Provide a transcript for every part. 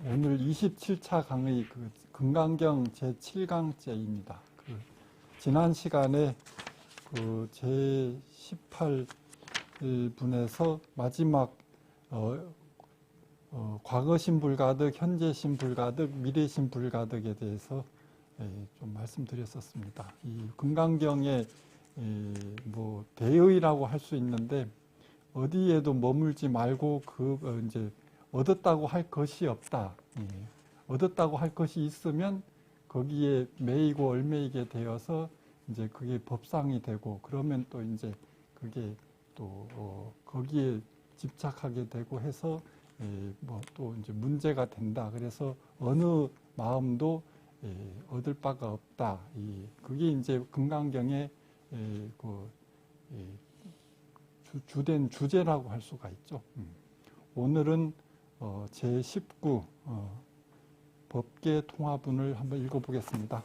오늘 27차 강의 금강경 제7강째입니다. 지난 시간에 제18분에서 마지막 과거신 불가득, 현재신 불가득, 미래신 불가득에 대해서 좀 말씀드렸었습니다. 이 금강경의 대의라고 할 수 있는데 어디에도 머물지 말고 이제 얻었다고 할 것이 없다. 얻었다고 할 것이 있으면 거기에 매이고 얼매이게 되어서 이제 그게 법상이 되고 그러면 또 이제 그게 또 거기에 집착하게 되고 해서 또 이제 문제가 된다. 그래서 어느 마음도 얻을 바가 없다. 그게 이제 금강경의 주된 주제라고 할 수가 있죠. 오늘은 제19 법계 통화문을 한번 읽어보겠습니다.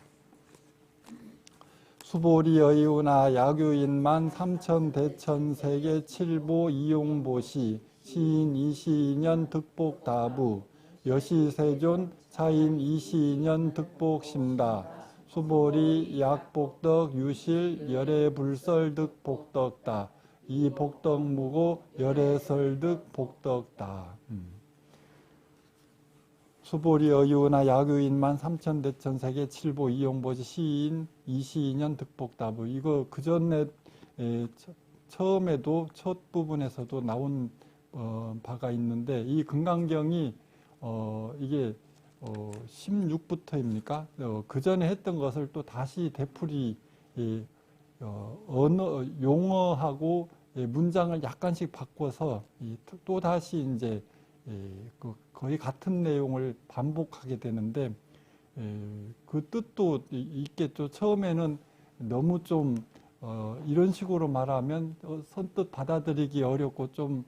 수보리 의우나 야규인만 삼천 대천 세계 칠보 이용보시 시인 이시인연 득복다부 여시세존 차인 이시인연 득복심다 수보리 약복덕 유실 열애불설 득복덕다 이 복덕무고 열애설득 복덕다. 수보리 의유나 야규인만 삼천대천 세계 칠보 이용보시 시인 이시인연 득복다부. 이거 그 전에 처음에도 첫 부분에서도 나온 바가 있는데 이 금강경이 이게 16부터입니까? 그 전에 했던 것을 또 다시 되풀이 언어 용어하고 문장을 약간씩 바꿔서 또 다시 이제 거의 같은 내용을 반복하게 되는데 그 뜻도 있겠죠. 처음에는 너무 좀 이런 식으로 말하면 선뜻 받아들이기 어렵고 좀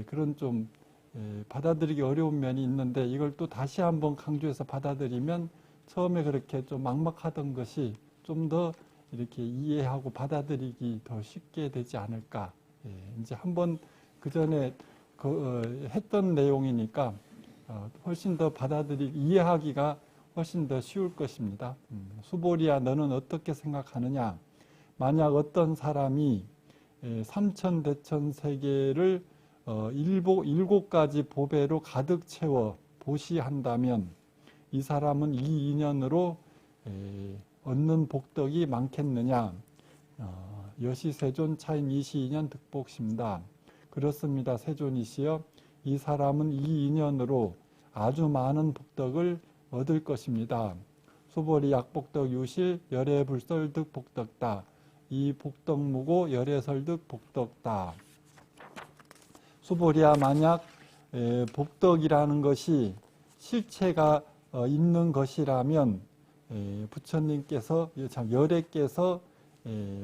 그런 좀 받아들이기 어려운 면이 있는데 이걸 또 다시 한번 강조해서 받아들이면 처음에 그렇게 좀 막막하던 것이 좀 더 이렇게 이해하고 받아들이기 더 쉽게 되지 않을까. 이제 한번 그 전에 했던 내용이니까 훨씬 더 이해하기가 훨씬 더 쉬울 것입니다. 수보리야, 너는 어떻게 생각하느냐? 만약 어떤 사람이 삼천대천 세계를 일곱 가지 보배로 가득 채워 보시한다면 이 사람은 이 인연으로 얻는 복덕이 많겠느냐? 여시세존 차인 이시인연 득복심다. 그렇습니다. 세존이시여, 이 사람은 이 인연으로 아주 많은 복덕을 얻을 것입니다. 수보리 약복덕 유실 열애불설득 복덕다. 이 복덕무고 열애설득 복덕다. 수보리야, 만약 복덕이라는 것이 실체가 있는 것이라면 부처님께서 열애께서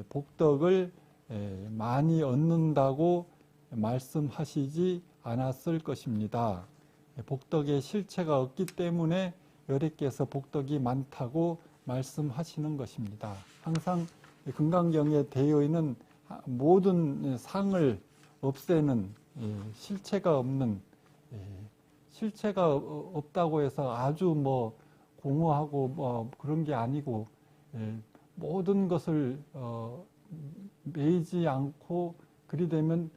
복덕을 많이 얻는다고 말씀하시지 않았을 것입니다. 복덕의 실체가 없기 때문에 열애께서 복덕이 많다고 말씀하시는 것입니다. 항상 금강경의 대의는 모든 상을 없애는 실체가 없는 실체가 없다고 해서 아주 공허하고 그런 게 아니고 모든 것을 매이지 않고 그리 되면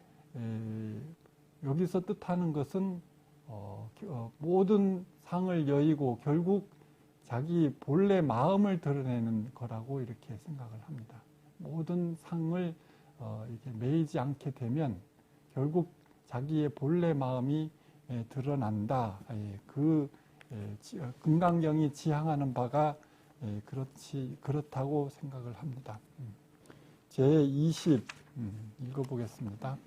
여기서 뜻하는 것은 모든 상을 여의고 결국 자기 본래 마음을 드러내는 거라고 이렇게 생각을 합니다. 모든 상을 이렇게 매이지 않게 되면 결국 자기의 본래 마음이 드러난다. 금강경이 지향하는 바가 그렇다고 생각을 합니다. 제20 읽어보겠습니다.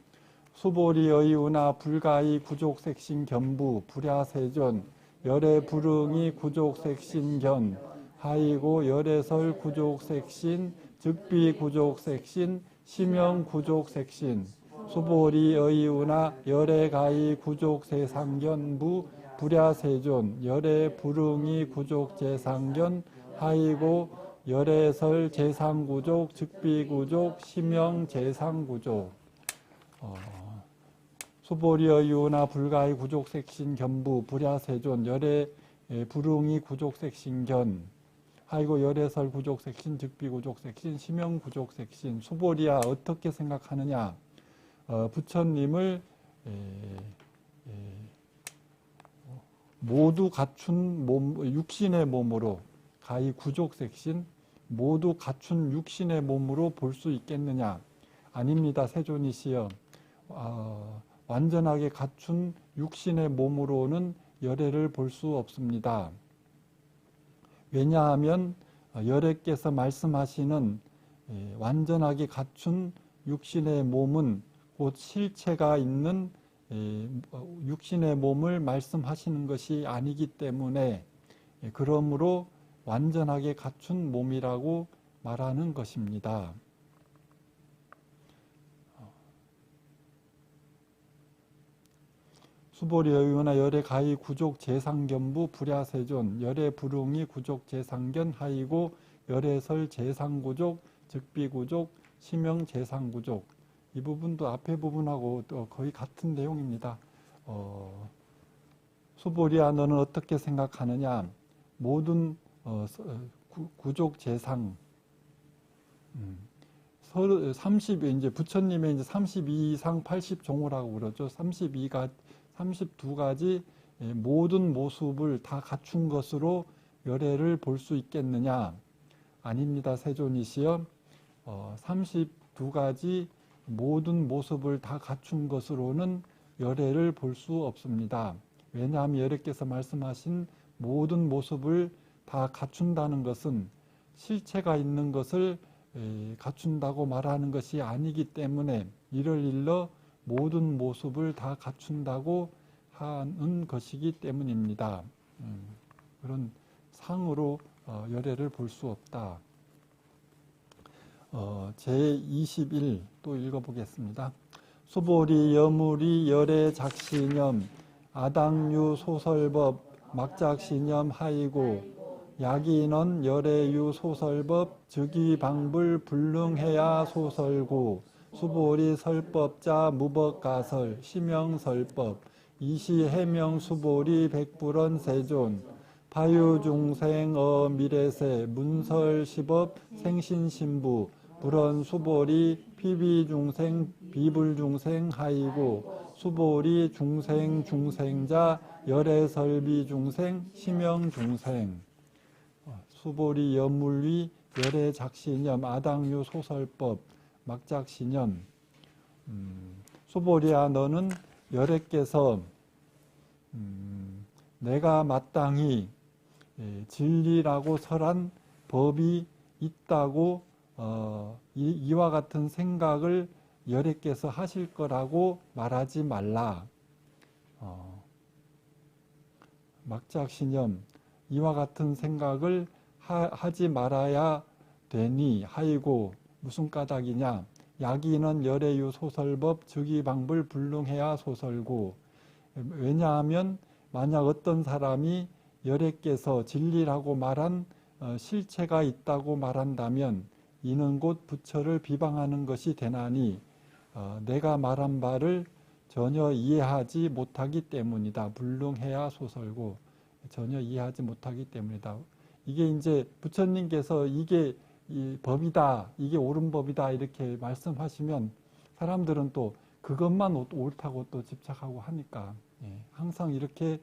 수보리 의우나 불가이 구족색신 견부 불야세존 열애 불응이 구족색신 하이고 열애설 구족색신 즉비 구족색신 심영 구족색신 수보리 의우나 열애가이 구족세상견부 불야세존 열애 불응이 구족제상견 하이고 열애설 제상구족 즉비구족 심영 제상구족 수보리어 유나 불가의 구족색신 견부 불야세존 열애 불웅이 구족색신견 하이고 열애설 구족색신 즉비구족색신 심형구족색신 수보리야 어떻게 생각하느냐. 부처님을 모두 갖춘 몸, 육신의 몸으로 가히 구족색신 모두 갖춘 육신의 몸으로 볼 수 있겠느냐. 아닙니다. 세존이시여. 완전하게 갖춘 육신의 몸으로는 열애를 볼 수 없습니다. 왜냐하면 열애께서 말씀하시는 완전하게 갖춘 육신의 몸은 곧 실체가 있는 육신의 몸을 말씀하시는 것이 아니기 때문에 그러므로 완전하게 갖춘 몸이라고 말하는 것입니다. 수보리여유나 열애 가히 구족 재상견부 불야세존 열애 불웅이 구족 재상견 하이고 열애설 재상구족 즉비구족 심형 재상구족 이 부분도 앞에 부분하고 또 거의 같은 내용입니다. 수보리야 너는 어떻게 생각하느냐. 모든 구족 재상 30 이제 부처님의 이제 32상 80종호라고 그러죠. 32가지 모든 모습을 다 갖춘 것으로 열애를 볼 수 있겠느냐. 아닙니다. 세존이시여. 32가지 모든 모습을 다 갖춘 것으로는 열애를 볼 수 없습니다. 왜냐하면 열애께서 말씀하신 모든 모습을 다 갖춘다는 것은 실체가 있는 것을 갖춘다고 말하는 것이 아니기 때문에 이를 일러 모든 모습을 다 갖춘다고 하는 것이기 때문입니다. 그런 상으로 열애를 볼 수 없다. 제21 또 읽어보겠습니다. 수보리 여무리 열애 작신염 아당유 소설법 막작신염 하이고 야기넌 열애유 소설법 즉위방불 불능해야 소설고 수보리 설법자 무법가설 심형설법 이시해명 수보리 백불원 세존 파유중생 미래세 문설시법 생신신부 불원 수보리 피비중생 비불중생 하이고 수보리 중생 중생자 열애설비중생 심형중생 수보리 여물위 열애작신염 아당유 소설법 막작신염 수보리야 너는 열애께서 내가 마땅히 진리라고 설한 법이 있다고 이와 같은 생각을 열애께서 하실 거라고 말하지 말라. 막작신염 이와 같은 생각을 하지 말아야 되니 하이고 무슨 까닭이냐. 야기는 열애유 소설법 즉위방불 불능해야 소설고 왜냐하면 만약 어떤 사람이 열애께서 진리라고 말한 실체가 있다고 말한다면 이는 곧 부처를 비방하는 것이 되나니 내가 말한 바를 전혀 이해하지 못하기 때문이다. 불능해야 소설고 전혀 이해하지 못하기 때문이다. 이게 이제 부처님께서 이게 이 법이다, 이게 옳은 법이다 이렇게 말씀하시면 사람들은 또 그것만 옳다고 또 집착하고 하니까 항상 이렇게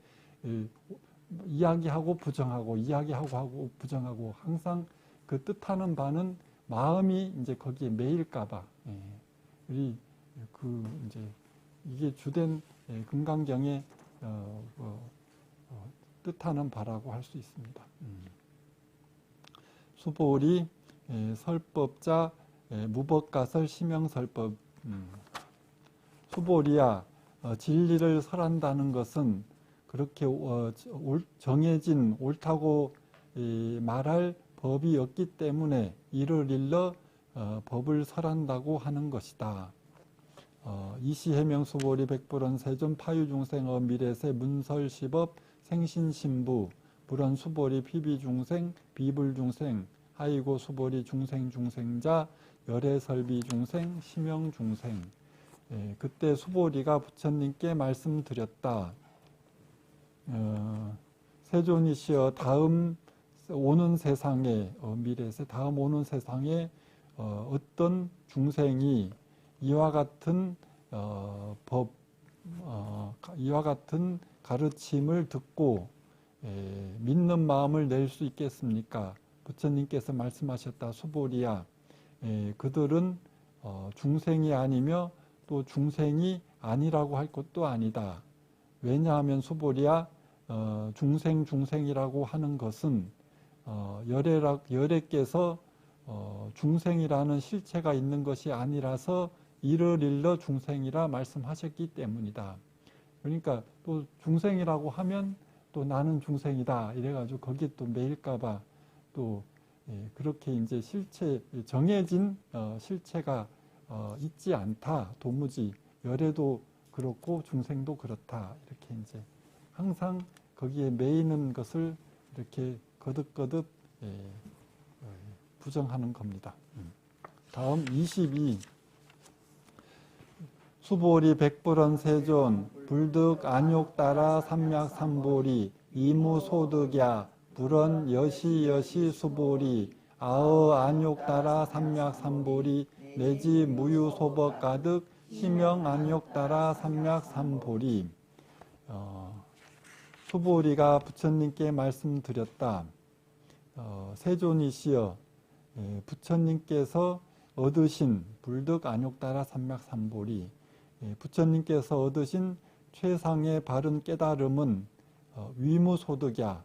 이야기하고 부정하고 이야기하고 부정하고 항상 그 뜻하는 바는 마음이 이제 거기에 매일까봐 우리 그 이제 이게 주된 금강경의 뜻하는 바라고 할 수 있습니다. 수보리 설법자 무법가설 심형설법 수보리야 진리를 설한다는 것은 그렇게 정해진 옳다고 말할 법이 없기 때문에 이를 일러 법을 설한다고 하는 것이다. 이시해명 수보리 백불원 세존 파유중생 미래세 문설시법 생신신부 불원 수보리 피비중생 비불중생 하이고 수보리 중생중생자 열애설비중생 심형중생 그때 수보리가 부처님께 말씀드렸다. 세존이시여 다음 오는 세상에 미래세 다음 오는 세상에 어떤 중생이 이와 같은 이와 같은 가르침을 듣고 믿는 마음을 낼 수 있겠습니까? 부처님께서 말씀하셨다. 수보리야, 그들은 중생이 아니며 또 중생이 아니라고 할 것도 아니다. 왜냐하면 수보리야, 중생이라고 하는 것은 열애께서 중생이라는 실체가 있는 것이 아니라서 이를 일러 중생이라 말씀하셨기 때문이다. 그러니까 또 중생이라고 하면 또 나는 중생이다 이래가지고 거기에 또 매일까봐 또 그렇게 이제 실체 정해진 실체가 있지 않다. 도무지 열애도 그렇고 중생도 그렇다. 이렇게 이제 항상 거기에 매이는 것을 이렇게 거듭거듭 부정하는 겁니다. 다음 22. 수보리 백불원 세존 불득 안욕 따라 삼약 삼보리 이무소득야 불원 여시 수보리 아어 안욕 따라 삼약 삼보리 내지 무유소법 가득 시명 안욕 따라 삼약 삼보리. 수보리가 부처님께 말씀드렸다. 세존이시여 부처님께서 얻으신 불득 안욕 따라 삼약 삼보리 부처님께서 얻으신 최상의 바른 깨달음은 위무소득야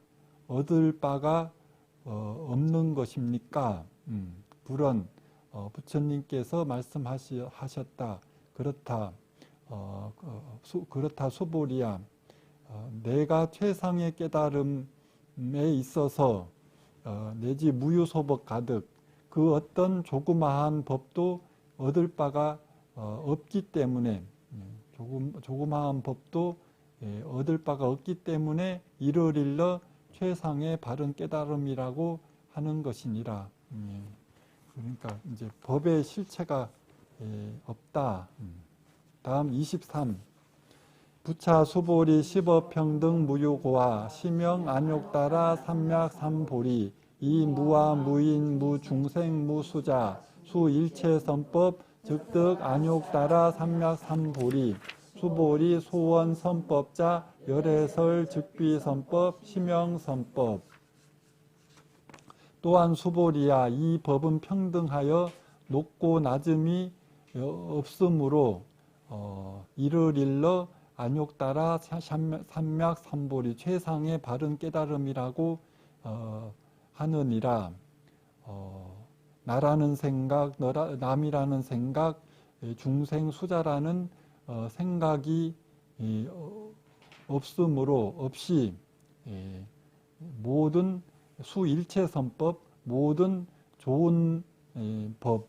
얻을 바가 없는 것입니까? 불언 부처님께서 말씀하셨다. 그렇다. 그렇다 수보리야. 내가 최상의 깨달음에 있어서 내지 무유소법 가득 그 어떤 조그마한 법도 얻을 바가 없기 때문에 조그마한 법도 얻을 바가 없기 때문에 이를 일러 최상의 바른 깨달음이라고 하는 것이니라. 그러니까 이제 법의 실체가 없다. 다음 23. 부차 수보리 십업평등 무유고와 시명 안욕 따라 삼약 삼보리 이 무와 무인 무중생 무수자 수일체 선법 즉득 안욕 따라 삼약 삼보리 수보리 소원 선법자 열애설 즉비 선법 시명 선법. 또한 수보리야 이 법은 평등하여 높고 낮음이 없으므로 이를 일러 안욕 따라 삼약 삼보리 최상의 바른 깨달음이라고 하느니라. 나라는 생각, 남이라는 생각, 중생 수자라는 생각이 없이 모든 수일체 선법, 모든 좋은 법,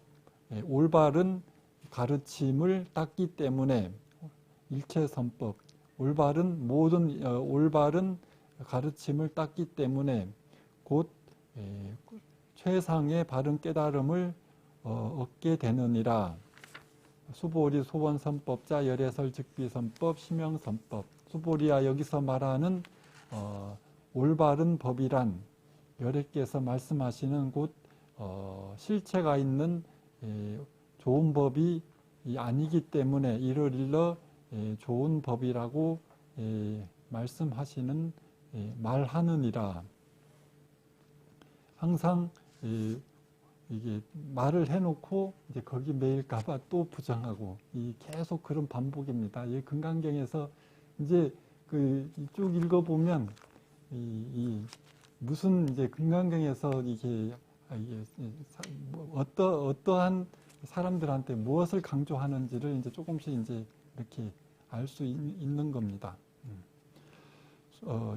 올바른 가르침을 땄기 때문에 일체 선법, 모든 올바른 가르침을 땄기 때문에 곧 최상의 바른 깨달음을 얻게 되느니라. 수보리 소원선법자 열애설 즉비선법 시명선법. 수보리야 여기서 말하는 올바른 법이란 열애께서 말씀하시는 곧 실체가 있는 좋은 법이 아니기 때문에 이를 일러 좋은 법이라고 말씀하시는 말하느니라. 항상 이게 말을 해놓고 이제 거기 매일까봐 또 부정하고 계속 그런 반복입니다. 이 금강경에서 이제 쭉 읽어보면 무슨 이제 금강경에서 이게 어떠한 사람들한테 무엇을 강조하는지를 이제 조금씩 이제 이렇게 알 수 있는 겁니다.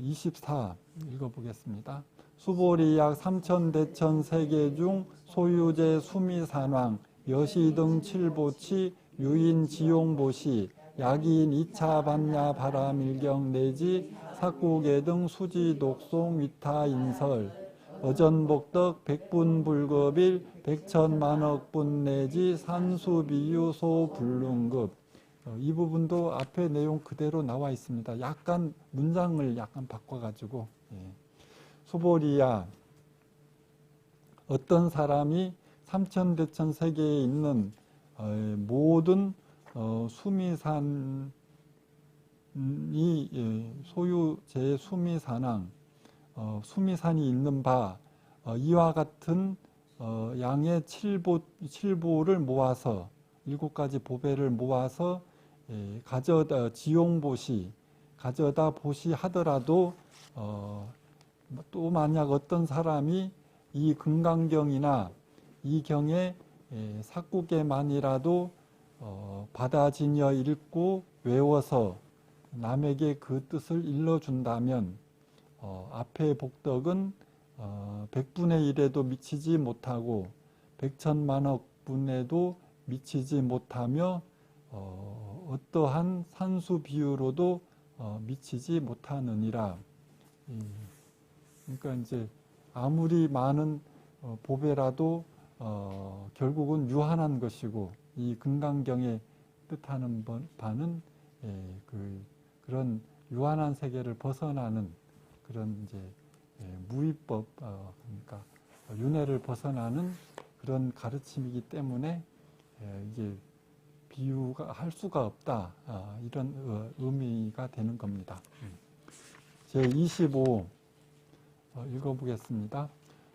24 읽어보겠습니다. 수보리 약 3,000대천 세계 중 소유제 수미산왕 여시 등 칠보치 유인 지용보시 약인 2차 반야 바라밀경 내지 사구계 등 수지 독송 위타 인설 어전복덕 백분불급일 백천만억분 내지 산수비유소 불능급 이 부분도 앞에 내용 그대로 나와 있습니다. 약간 문장을 약간 바꿔가지고 수보리야 어떤 사람이 삼천대천 세계에 있는 모든 수미산이 소유 제 수미산왕 수미산이 있는 바 이와 같은 양의 칠보를 모아서 7가지 보배를 모아서 가져다 지용보시 가져다 보시 하더라도 또 만약 어떤 사람이 이 금강경이나 이 경의 삭국에만이라도 받아지녀 읽고 외워서 남에게 그 뜻을 일러준다면 앞의 복덕은 100분의 1에도 미치지 못하고 100천만억 분에도 미치지 못하며 어떠한 산수 비유로도 미치지 못하느니라. 그러니까 이제 아무리 많은 보배라도 결국은 유한한 것이고 이 금강경에 뜻하는 바는 그런 유한한 세계를 벗어나는 그런 이제 무위법 그러니까 윤회를 벗어나는 그런 가르침이기 때문에 이게 비유가 할 수가 없다 이런 의미가 되는 겁니다. 제25 읽어보겠습니다.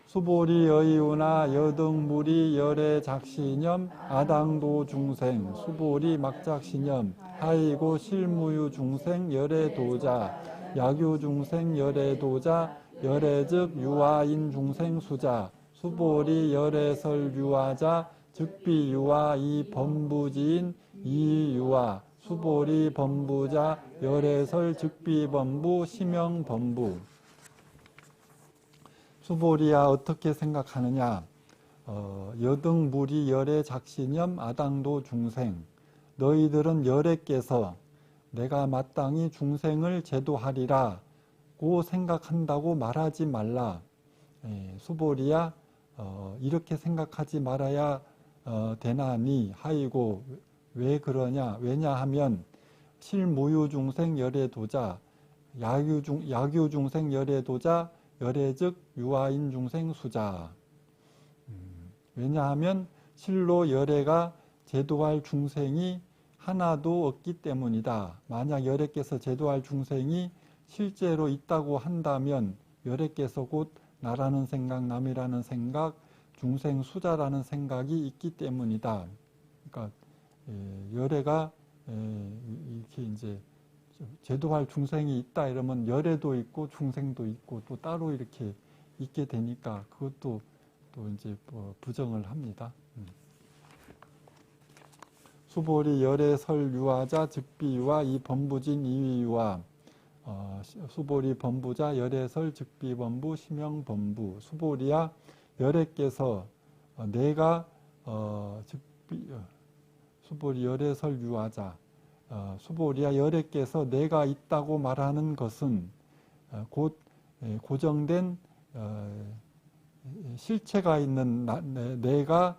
수보리 여의우나 여등무리 열애 작시념 아당도 중생 수보리 막작시념 하이고 실무유 중생 열애 도자 야규 중생 열애 도자 열애즉 유아인 중생 수자 수보리 열애설 유아자 즉비 유아 이 범부지인 이 유아 수보리 범부자 열애설 즉비 범부 시명 범부. 수보리야 어떻게 생각하느냐. 여등 무리 열애 작시념 아당도 중생 너희들은 열애께서 내가 마땅히 중생을 제도하리라 고 생각한다고 말하지 말라. 수보리야 이렇게 생각하지 말아야 되나니 하이고 왜 그러냐. 왜냐하면 실무유 중생 열애 도자 야규 중생 열애 도자 열애즉 유아인 중생 수자. 왜냐하면 실로 열애가 제도할 중생이 하나도 없기 때문이다. 만약 열애께서 제도할 중생이 실제로 있다고 한다면 열애께서 곧 나라는 생각, 남이라는 생각, 중생 수자라는 생각이 있기 때문이다. 그러니까 열애가 이렇게 이제 제도할 중생이 있다 이러면 열애도 있고 중생도 있고 또 따로 이렇게 있게 되니까 그것도 또 이제 부정을 합니다. 수보리 열애설 유아자 즉비유아 이 범부진 이위유아 수보리 범부자 열애설 즉비 범부 시명 범부. 수보리야 열애께서 내가 수보리 열애설 유아자 수보리야 열애께서 내가 있다고 말하는 것은 곧 고정된 실체가 있는 내가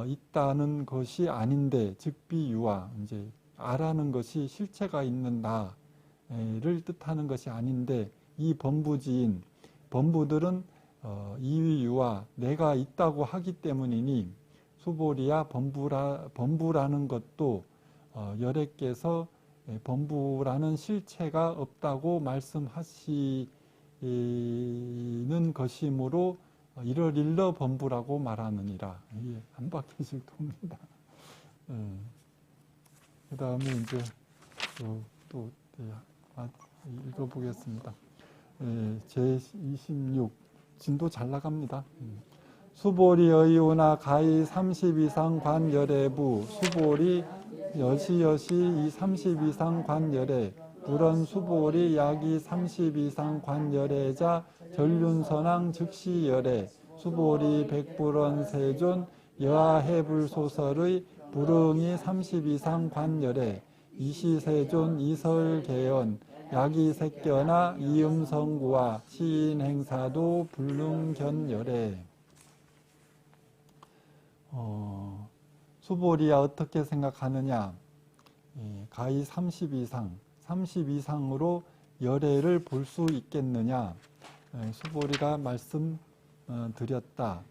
있다는 것이 아닌데 즉비유아 이제 아라는 것이 실체가 있는 나를 뜻하는 것이 아닌데 이 범부지인 범부들은 이위유아 내가 있다고 하기 때문이니 수보리야 범부라는 것도 열애께서 범부라는 실체가 없다고 말씀하시는 것이므로 이를 일러 범부라고 말하느니라. 이게 한 바퀴씩 돕니다. 그 다음에 이제 또 읽어보겠습니다. 제26 진도 잘 나갑니다. 수보리 여의오나 가히 30 이상 관열애부 수보리 여시여시 이 30 이상 관열애 불언 수보리 약이 30 이상 관열애자 전륜선왕 즉시 열애 수보리 백불언 세존 여하해불소설의 불응이 30 이상 관열애 이시세존 이설개연 약이 색견아 이음성구와 시인행사도 불능견열애. 수보리야 어떻게 생각하느냐. 가히 30 이상으로 열애를 볼 수 있겠느냐. 수보리가 말씀드렸다.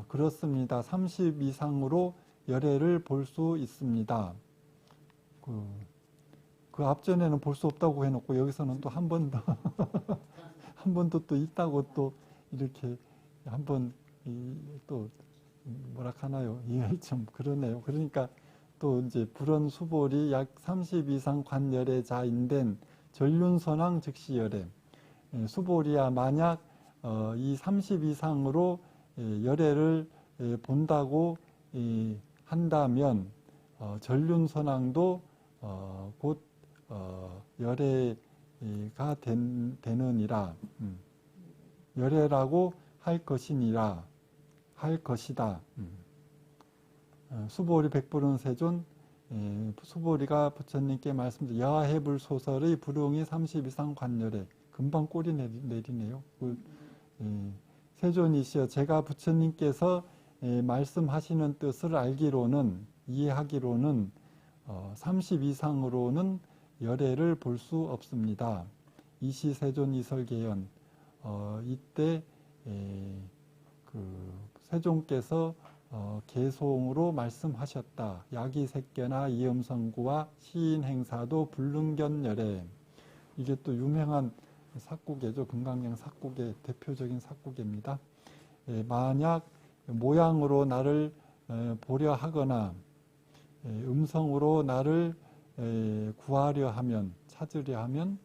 그렇습니다. 30 이상으로 열애를 볼 수 있습니다. 그 앞전에는 볼 수 없다고 해놓고 여기서는 또 한 번 더 한 번 더 또 있다고 또 이렇게 한번 또 뭐라 하나요? 이해 좀 그러네요. 그러니까 또 이제 불언 수볼이 약 30 이상 관열애자인된 전륜선왕 즉시 열애. 수볼이야 만약 이 30 이상으로 열애를 본다고 한다면 전륜선왕도 곧 열애가 되느니라. 열애라고 할 것이다. 수보리 백불은 세존, 수보리가 부처님께 말씀드린 야해불 소설의 불응이 30 이상 관열애. 금방 꼬리 내리네요. 세존이시여, 제가 부처님께서 말씀하시는 뜻을 알기로는, 이해하기로는 30 이상으로는 열애를 볼 수 없습니다. 이시 세존 이설계연. 이때 세존께서 개송으로 말씀하셨다. 야기색견나 이음성구와 시인행사도 불능견열애. 이게 또 유명한 삭구계죠. 금강경 삭구계 대표적인 삭구계입니다. 만약 모양으로 나를 보려 하거나 음성으로 나를 구하려 하면, 찾으려 하면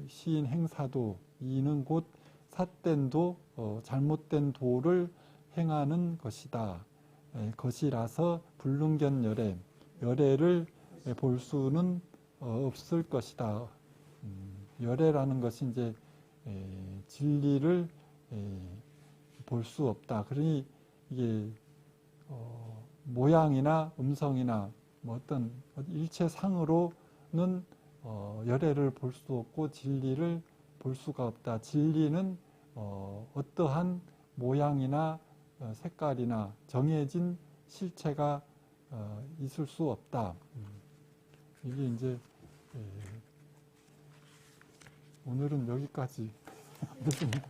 시인 행사도, 이는 곧 삿된 도, 잘못된 도를 행하는 것이다. 것이라서 불능견 열애, 열애를 볼 수는 없을 것이다. 열애라는 것이 이제 진리를 볼 수 없다. 그러니 이게 모양이나 음성이나 뭐 어떤 일체상으로는 열애를 볼 수 없고 진리를 볼 수가 없다. 진리는 어떠한 모양이나 색깔이나 정해진 실체가 있을 수 없다. 이게 이제 오늘은 여기까지 하겠습니다.